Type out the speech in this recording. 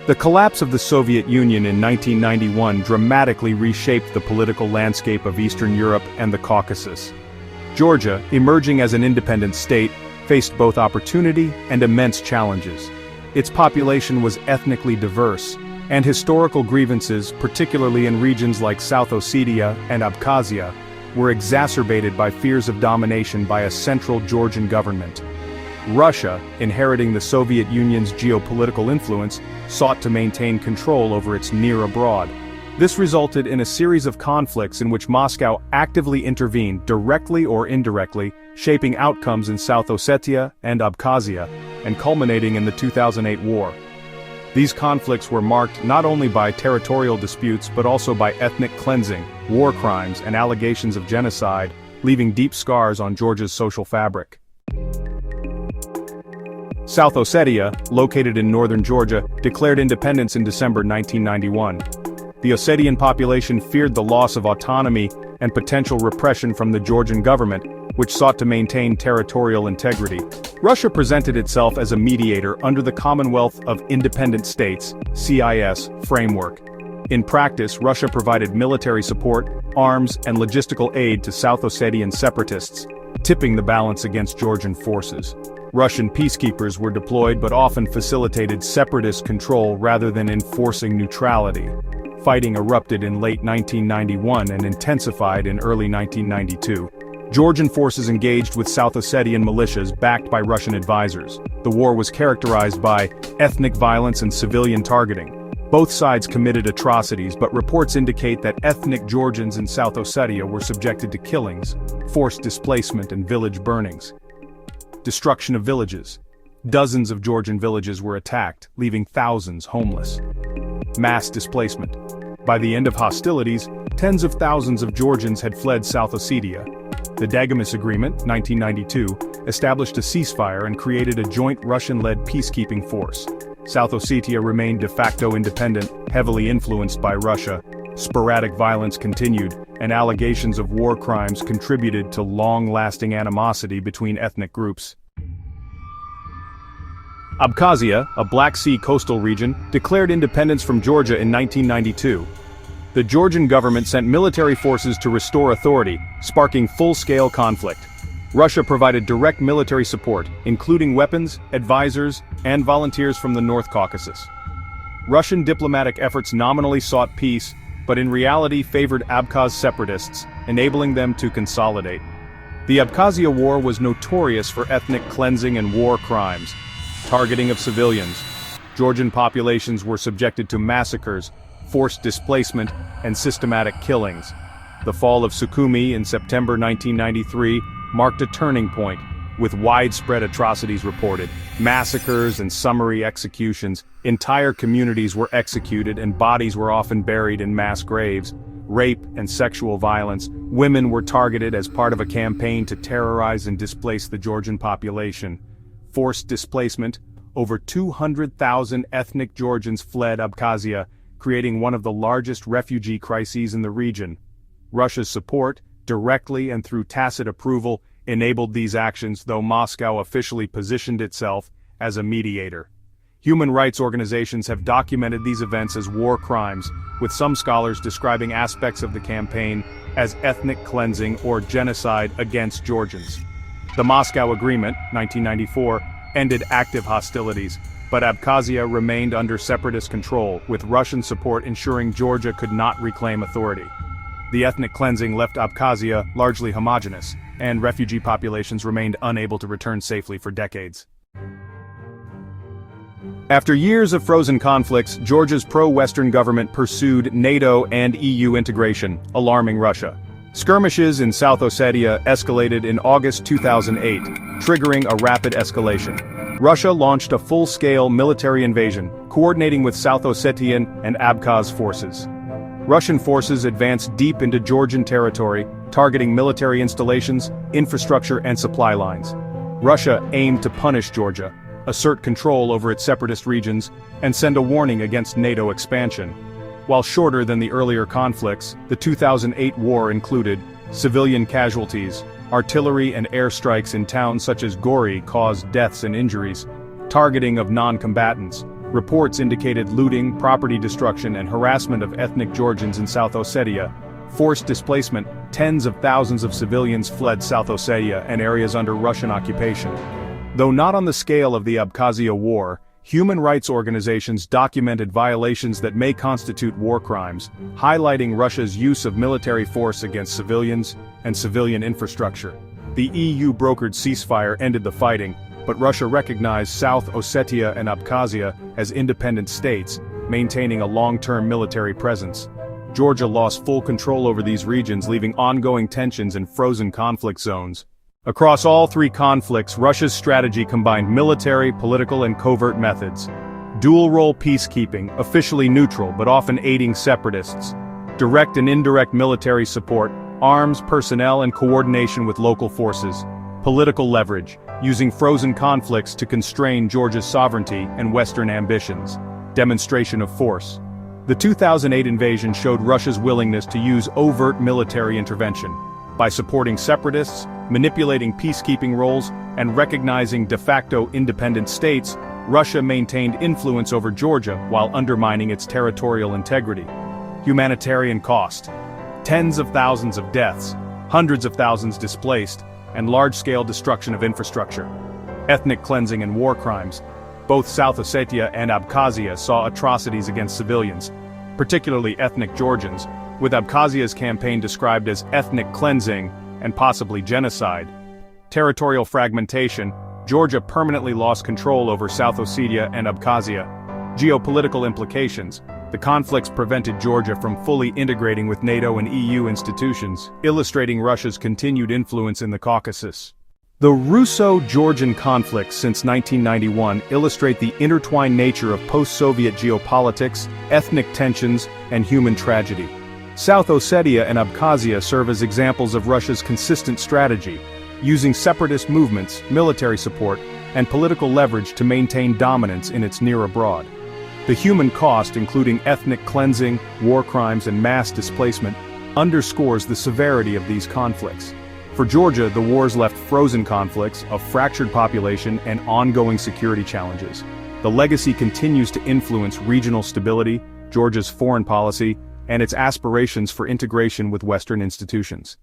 The collapse of the Soviet Union in 1991 dramatically reshaped the political landscape of Eastern Europe and the Caucasus. Georgia, emerging as an independent state, faced both opportunity and immense challenges. Its population was ethnically diverse, and historical grievances, particularly in regions like South Ossetia and Abkhazia, were exacerbated by fears of domination by a central Georgian government. Russia, inheriting the Soviet Union's geopolitical influence, sought to maintain control over its near abroad. This resulted in a series of conflicts in which Moscow actively intervened, directly or indirectly, shaping outcomes in South Ossetia and Abkhazia, and culminating in the 2008 war. These conflicts were marked not only by territorial disputes but also by ethnic cleansing, war crimes, and allegations of genocide, leaving deep scars on Georgia's social fabric. South Ossetia, located in northern Georgia, declared independence in December 1991. The Ossetian population feared the loss of autonomy and potential repression from the Georgian government, which sought to maintain territorial integrity. Russia presented itself as a mediator under the Commonwealth of Independent States (CIS) framework. In practice, Russia provided military support, arms, and logistical aid to South Ossetian separatists, tipping the balance against Georgian forces. Russian peacekeepers were deployed but often facilitated separatist control rather than enforcing neutrality. Fighting erupted in late 1991 and intensified in early 1992. Georgian forces engaged with South Ossetian militias backed by Russian advisors. The war was characterized by ethnic violence and civilian targeting. Both sides committed atrocities, but reports indicate that ethnic Georgians in South Ossetia were subjected to killings, forced displacement, and village burnings. Destruction of villages. Dozens of Georgian villages were attacked, leaving thousands homeless. Mass displacement. By the end of hostilities, tens of thousands of Georgians had fled South Ossetia. The Dagamis Agreement, 1992, established a ceasefire and created a joint Russian-led peacekeeping force. South Ossetia remained de facto independent, heavily influenced by Russia. Sporadic violence continued, and allegations of war crimes contributed to long-lasting animosity between ethnic groups. Abkhazia, a Black Sea coastal region, declared independence from Georgia in 1992. The Georgian government sent military forces to restore authority, sparking full-scale conflict. Russia provided direct military support, including weapons, advisors, and volunteers from the North Caucasus. Russian diplomatic efforts nominally sought peace, but in reality favored Abkhaz separatists, enabling them to consolidate. The Abkhazia War was notorious for ethnic cleansing and war crimes. Targeting of civilians. Georgian populations were subjected to massacres, forced displacement, and systematic killings. The fall of Sukhumi in September 1993 marked a turning point, with widespread atrocities reported. Massacres and summary executions. Entire communities were executed and bodies were often buried in mass graves. Rape and sexual violence. Women were targeted as part of a campaign to terrorize and displace the Georgian population. Forced displacement. Over 200,000 ethnic Georgians fled Abkhazia, creating one of the largest refugee crises in the region. Russia's support, directly and through tacit approval, enabled these actions, though Moscow officially positioned itself as a mediator. Human rights organizations have documented these events as war crimes, with some scholars describing aspects of the campaign as ethnic cleansing or genocide against Georgians. The Moscow Agreement, 1994, ended active hostilities, but Abkhazia remained under separatist control, with Russian support ensuring Georgia could not reclaim authority. The ethnic cleansing left Abkhazia largely homogeneous, and refugee populations remained unable to return safely for decades. After years of frozen conflicts, Georgia's pro-Western government pursued NATO and EU integration, alarming Russia. Skirmishes in South Ossetia escalated in August 2008, triggering a rapid escalation. Russia launched a full-scale military invasion, coordinating with South Ossetian and Abkhaz forces. Russian forces advanced deep into Georgian territory, targeting military installations, infrastructure, and supply lines. Russia aimed to punish Georgia, assert control over its separatist regions, and send a warning against NATO expansion. While shorter than the earlier conflicts, the 2008 war included civilian casualties. Artillery and airstrikes in towns such as Gori caused deaths and injuries, targeting of non-combatants, Reports indicated looting, property destruction, and harassment of ethnic Georgians in South Ossetia. Forced displacement, tens of thousands of civilians fled South Ossetia and areas under Russian occupation. Though not on the scale of the Abkhazia War, human rights organizations documented violations that may constitute war crimes, highlighting Russia's use of military force against civilians and civilian infrastructure. The EU-brokered ceasefire ended the fighting, but Russia recognized South Ossetia and Abkhazia as independent states, maintaining a long-term military presence. Georgia lost full control over these regions, leaving ongoing tensions and frozen conflict zones. Across all three conflicts, Russia's strategy combined military, political, and covert methods. Dual-role peacekeeping, officially neutral but often aiding separatists. Direct and indirect military support, arms, personnel, and coordination with local forces. Political leverage, using frozen conflicts to constrain Georgia's sovereignty and Western ambitions. Demonstration of force. The 2008 invasion showed Russia's willingness to use overt military intervention. By supporting separatists, manipulating peacekeeping roles, and recognizing de facto independent states, Russia maintained influence over Georgia while undermining its territorial integrity. Humanitarian cost. Tens of thousands of deaths, hundreds of thousands displaced, and large-scale destruction of infrastructure. Ethnic cleansing and war crimes. Both South Ossetia and Abkhazia saw atrocities against civilians, particularly ethnic Georgians, with Abkhazia's campaign described as ethnic cleansing and possibly genocide. Territorial fragmentation. Georgia permanently lost control over South Ossetia and Abkhazia. Geopolitical implications. The conflicts prevented Georgia from fully integrating with NATO and EU institutions, illustrating Russia's continued influence in the Caucasus. The Russo-Georgian conflicts since 1991 illustrate the intertwined nature of post-Soviet geopolitics, ethnic tensions, and human tragedy. South Ossetia and Abkhazia serve as examples of Russia's consistent strategy, using separatist movements, military support, and political leverage to maintain dominance in its near abroad. The human cost, including ethnic cleansing, war crimes, and mass displacement, underscores the severity of these conflicts. For Georgia, the wars left frozen conflicts, a fractured population, and ongoing security challenges. The legacy continues to influence regional stability, Georgia's foreign policy, and its aspirations for integration with Western institutions.